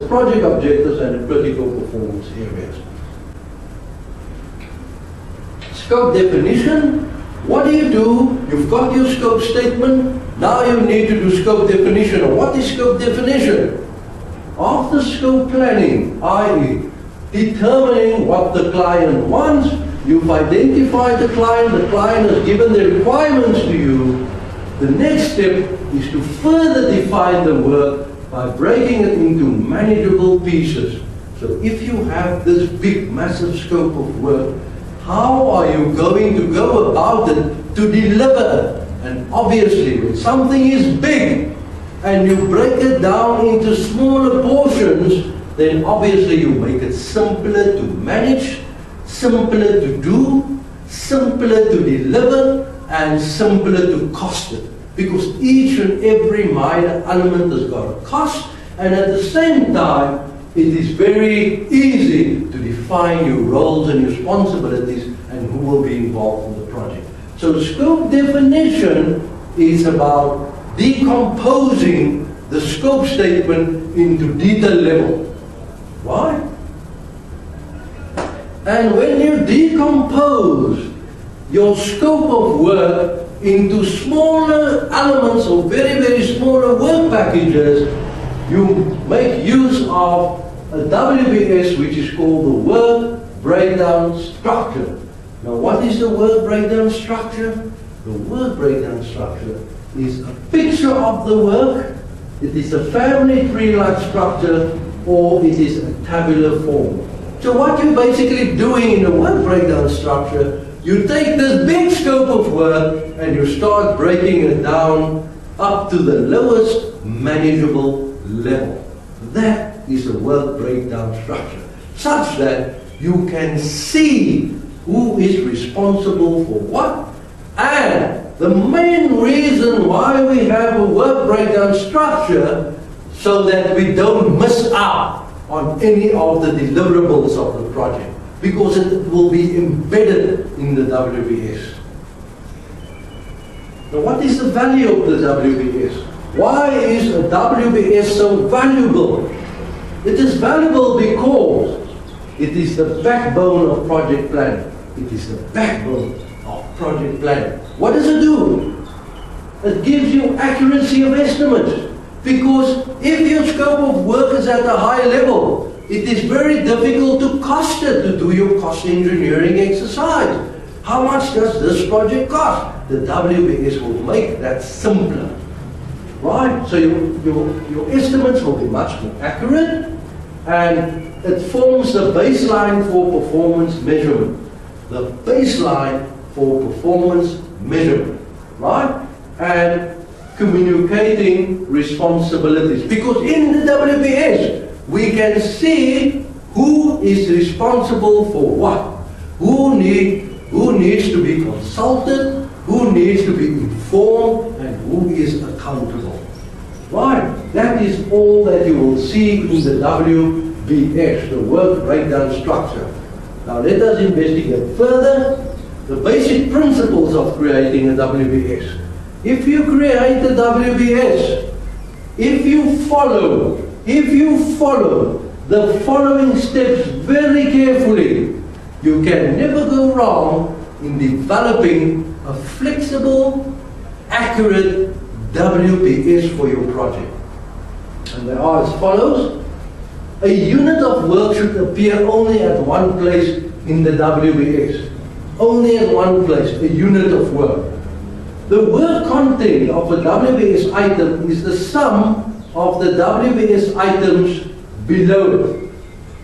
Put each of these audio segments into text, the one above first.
project objectives and the critical performance areas. Scope definition. What do? You've got your scope statement. Now you need to do scope definition. What is scope definition? After scope planning, i.e. determining what the client wants, you've identified the client has given the requirements to you. The next step is to further define the work by breaking it into manageable pieces. So if you have this big, massive scope of work, how are you going to go about it to deliver it? And obviously, when something is big and you break it down into smaller portions, then obviously you make it simpler to manage, simpler to do, simpler to deliver, and simpler to cost it. Because each and every minor element has got a cost, and at the same time, it is very easy to define your roles and responsibilities and who will be involved in the project. So scope definition is about decomposing the scope statement into detail level. Why? And when you decompose your scope of work into smaller elements or very, very smaller work packages, you make use of a WBS, which is called the work breakdown structure. Now, what is the work breakdown structure? The work breakdown structure is a picture of the work. It is a family tree-like structure, or it is a tabular form. So what you're basically doing in the work breakdown structure, you take this big scope of work and you start breaking it down up to the lowest manageable level. That is a work breakdown structure, such that you can see who is responsible for what. And the main reason why we have a work breakdown structure, so that we don't miss out on any of the deliverables of the project, because it will be embedded in the WBS. Now, what is the value of the WBS? Why is a WBS so valuable? It is valuable because it is the backbone of project planning. It is the backbone of project planning. What does it do? It gives you accuracy of estimates. Because if your scope of work is at a high level, it is very difficult to cost it, to do your cost engineering exercise. How much does this project cost? The WBS will make that simpler. Right? So your estimates will be much more accurate, and it forms the baseline for performance measurement. The baseline for performance measurement. Right? And communicating responsibilities. Because in the WBS, we can see who is responsible for what. Who needs to be consulted, who needs to be informed, and who is accountable. Right? That is all that you will see in the WBS, the work breakdown structure. Now let us investigate further the basic principles of creating a WBS. If you create a WBS, if you follow the following steps very carefully, you can never go wrong in developing a flexible, accurate WBS for your project. And they are as follows. A unit of work should appear only at one place in the WBS. Only at one place, a unit of work. The work content of a WBS item is the sum of the WBS items below it.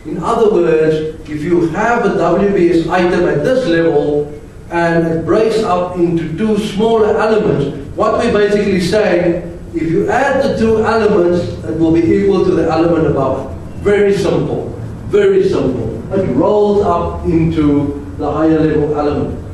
In other words, if you have a WBS item at this level and it breaks up into two smaller elements, what we're basically saying, if you add the two elements, it will be equal to the element above it. Very simple. Very simple. It rolls up into the higher level element.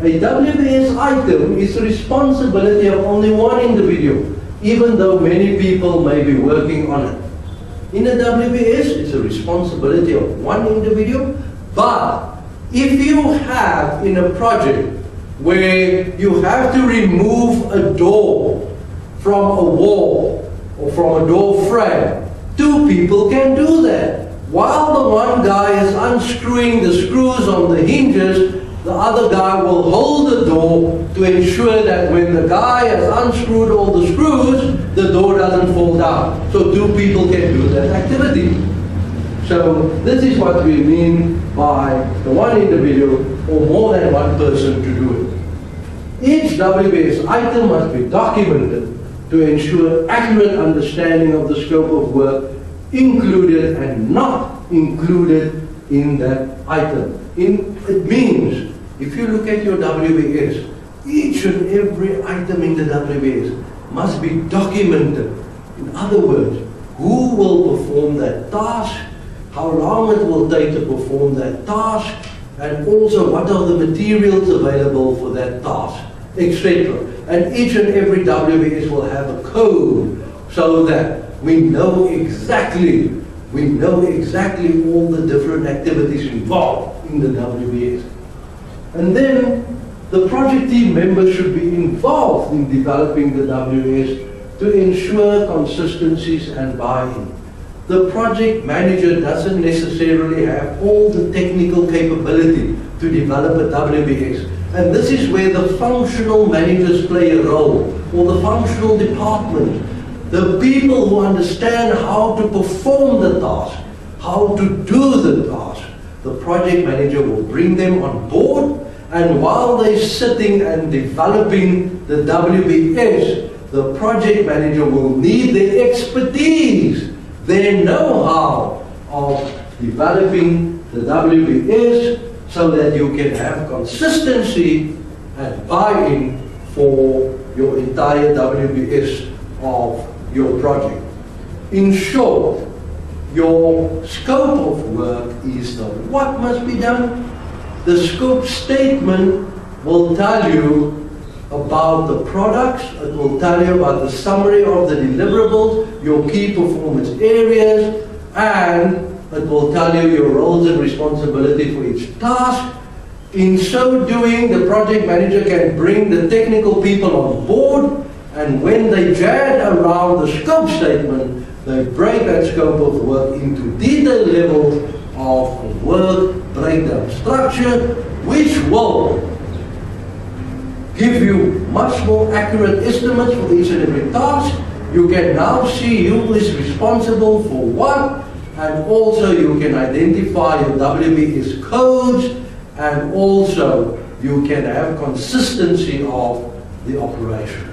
A WBS item is the responsibility of only one individual, even though many people may be working on it. In a WBS, it's a responsibility of one individual, but if you have in a project where you have to remove a door from a wall or from a door frame, two two people can do that. While the one guy is unscrewing the screws on the hinges, the other guy will hold the door to ensure that when the guy has unscrewed all the screws, the door doesn't fall down. So two people can do that activity. So this is what we mean by the one individual or more than one person to do it. Each WBS item must be documented to ensure accurate understanding of the scope of work included and not included in that item. It means, if you look at your WBS, each and every item in the WBS must be documented. In other words, who will perform that task, how long it will take to perform that task, and also what are the materials available for that task, etc. And each and every WBS will have a code so that we know exactly all the different activities involved in the WBS. And then the project team members should be involved in developing the WBS to ensure consistencies and buy-in. The project manager doesn't necessarily have all the technical capability to develop a WBS. And this is where the functional managers play a role, or the functional department. The people who understand how to perform the task, how to do the task. The project manager will bring them on board, and while they're sitting and developing the WBS, the project manager will need their expertise, their know-how of developing the WBS so that you can have consistency and buy-in for your entire WBS of your project. In short, your scope of work is the what must be done. The scope statement will tell you about the products, it will tell you about the summary of the deliverables, your key performance areas, and it will tell you your roles and responsibility for each task. In so doing, the project manager can bring the technical people on board, and when they drag around the scope statement, they break that scope of work into detailed levels of work breakdown structure, which will give you much more accurate estimates for each and every task. You can now see who is responsible for what, and also you can identify your WBS codes, and also you can have consistency of the operation.